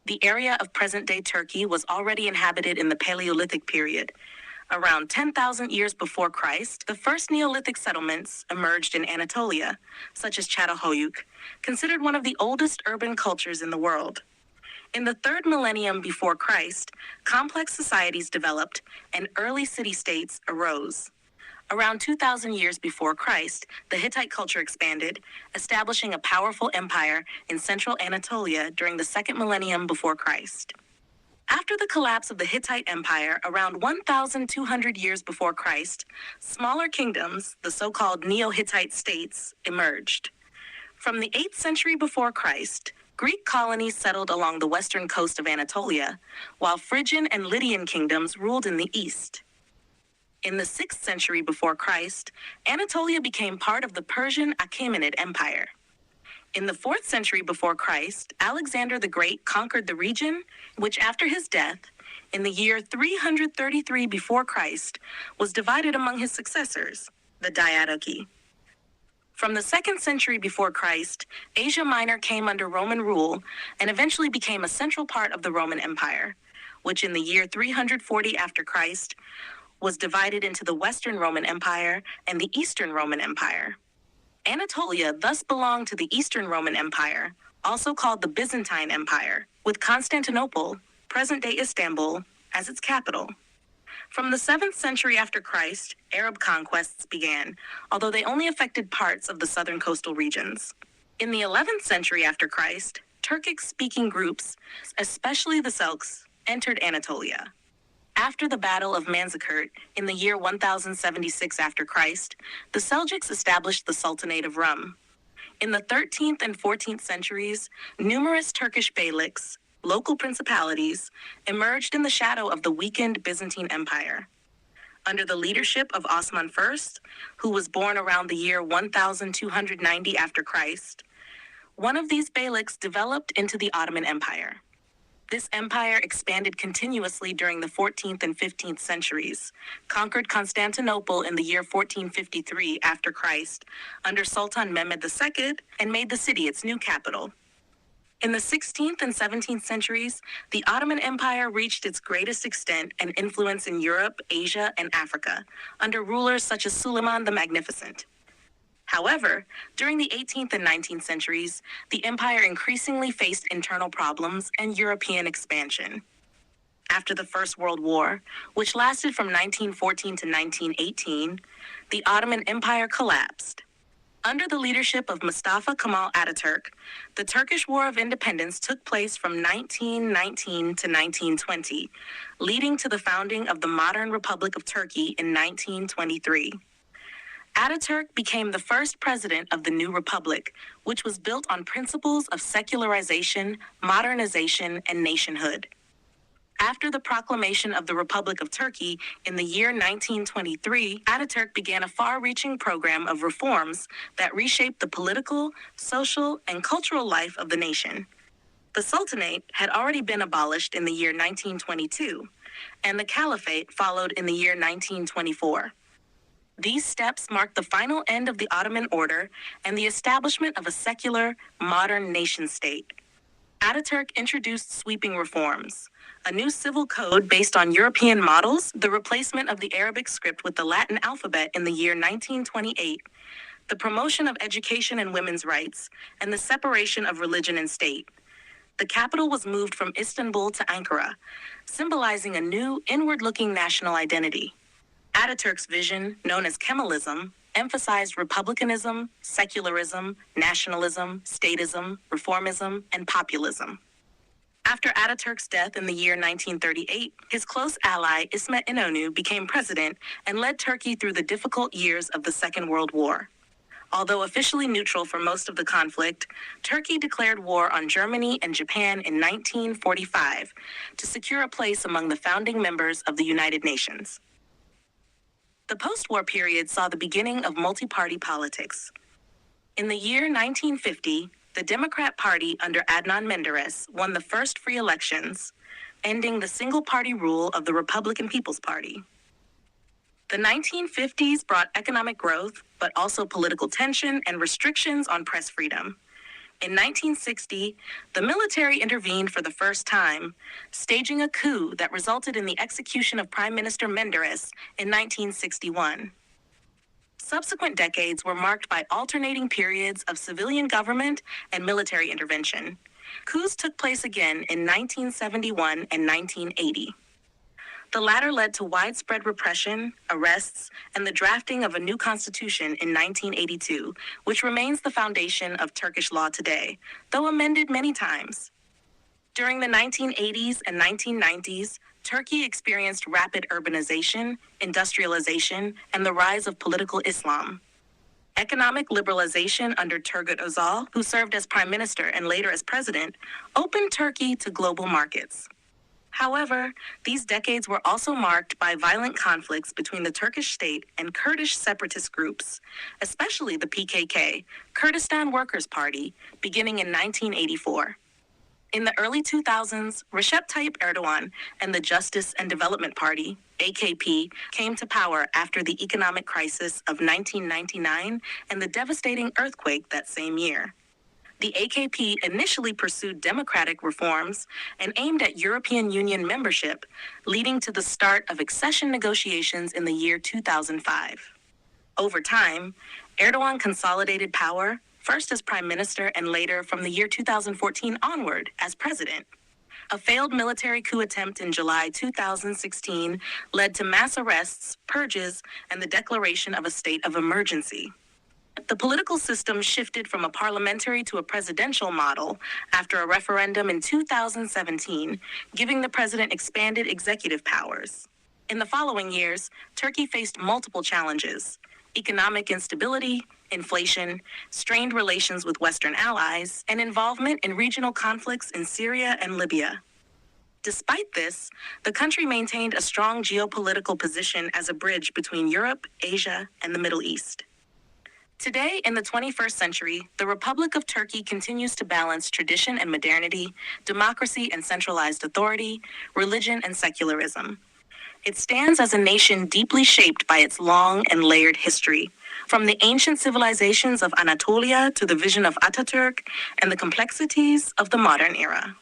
The area of present-day Turkey was already inhabited in the Paleolithic period. Around 10,000 years before Christ, the first Neolithic settlements emerged in Anatolia, such as Çatalhöyük, considered one of the oldest urban cultures in the world. In the third millennium before Christ, complex societies developed and early city-states arose. Around 2,000 years before Christ, the Hittite culture expanded, establishing a powerful empire in central Anatolia during the second millennium before Christ. After the collapse of the Hittite Empire around 1,200 years before Christ, smaller kingdoms, the so-called Neo-Hittite states, emerged. From the 8th century before Christ, Greek colonies settled along the western coast of Anatolia, while Phrygian and Lydian kingdoms ruled in the east. In the 6th century before Christ, Anatolia became part of the Persian Achaemenid Empire. In the 4th century before Christ, Alexander the Great conquered the region, which after his death, in the year 333 before Christ, was divided among his successors, the Diadochi. From the 2nd century before Christ, Asia Minor came under Roman rule and eventually became a central part of the Roman Empire, which in the year 340 after Christ was divided into the Western Roman Empire and the Eastern Roman Empire. Anatolia thus belonged to the Eastern Roman Empire, also called the Byzantine Empire, with Constantinople, present-day Istanbul, as its capital. From the 7th century after Christ, Arab conquests began, although they only affected parts of the southern coastal regions. In the 11th century after Christ, Turkic-speaking groups, especially the Seljuks, entered Anatolia. After the Battle of Manzikert in the year 1076 after Christ, the Seljuks established the Sultanate of Rum. In the 13th and 14th centuries, numerous Turkish beyliks, local principalities, emerged in the shadow of the weakened Byzantine Empire. Under the leadership of Osman I, who was born around the year 1290 after Christ, one of these beyliks developed into the Ottoman Empire. This empire expanded continuously during the 14th and 15th centuries, conquered Constantinople in the year 1453 after Christ under Sultan Mehmed II, and made the city its new capital. In the 16th and 17th centuries, the Ottoman Empire reached its greatest extent and influence in Europe, Asia, and Africa, under rulers such as Suleiman the Magnificent. However, during the 18th and 19th centuries, the empire increasingly faced internal problems and European expansion. After the First World War, which lasted from 1914 to 1918, the Ottoman Empire collapsed. Under the leadership of Mustafa Kemal Ataturk, the Turkish War of Independence took place from 1919 to 1920, leading to the founding of the modern Republic of Turkey in 1923. Ataturk became the first president of the new republic, which was built on principles of secularization, modernization, and nationhood. After the proclamation of the Republic of Turkey in the year 1923, Ataturk began a far-reaching program of reforms that reshaped the political, social, and cultural life of the nation. The Sultanate had already been abolished in the year 1922, and the Caliphate followed in the year 1924. These steps marked the final end of the Ottoman order and the establishment of a secular, modern nation-state. Ataturk introduced sweeping reforms: a new civil code based on European models, the replacement of the Arabic script with the Latin alphabet in the year 1928, the promotion of education and women's rights, and the separation of religion and state. The capital was moved from Istanbul to Ankara, symbolizing a new, inward-looking national identity. Ataturk's vision, known as Kemalism, emphasized republicanism, secularism, nationalism, statism, reformism, and populism. After Ataturk's death in the year 1938, his close ally İsmet İnönü became president and led Turkey through the difficult years of the Second World War. Although officially neutral for most of the conflict, Turkey declared war on Germany and Japan in 1945 to secure a place among the founding members of the United Nations. The post-war period saw the beginning of multi-party politics. In the year 1950, the Democrat Party under Adnan Menderes won the first free elections, ending the single-party rule of the Republican People's Party. The 1950s brought economic growth, but also political tension and restrictions on press freedom. In 1960, the military intervened for the first time, staging a coup that resulted in the execution of Prime Minister Menderes in 1961. Subsequent decades were marked by alternating periods of civilian government and military intervention. Coups took place again in 1971 and 1980. The latter led to widespread repression, arrests, and the drafting of a new constitution in 1982, which remains the foundation of Turkish law today, though amended many times. During the 1980s and 1990s, Turkey experienced rapid urbanization, industrialization, and the rise of political Islam. Economic liberalization under Turgut Özal, who served as prime minister and later as president, opened Turkey to global markets. However, these decades were also marked by violent conflicts between the Turkish state and Kurdish separatist groups, especially the PKK, Kurdistan Workers' Party, beginning in 1984. In the early 2000s, Recep Tayyip Erdogan and the Justice and Development Party, AKP, came to power after the economic crisis of 1999 and the devastating earthquake that same year. The AKP initially pursued democratic reforms and aimed at European Union membership, leading to the start of accession negotiations in the year 2005. Over time, Erdogan consolidated power, first as prime minister and later from the year 2014 onward as president. A failed military coup attempt in July 2016 led to mass arrests, purges, and the declaration of a state of emergency. The political system shifted from a parliamentary to a presidential model after a referendum in 2017, giving the president expanded executive powers. In the following years, Turkey faced multiple challenges: economic instability, inflation, strained relations with Western allies, and involvement in regional conflicts in Syria and Libya. Despite this, the country maintained a strong geopolitical position as a bridge between Europe, Asia, and the Middle East. Today, in the 21st century, the Republic of Turkey continues to balance tradition and modernity, democracy and centralized authority, religion and secularism. It stands as a nation deeply shaped by its long and layered history, from the ancient civilizations of Anatolia to the vision of Ataturk and the complexities of the modern era.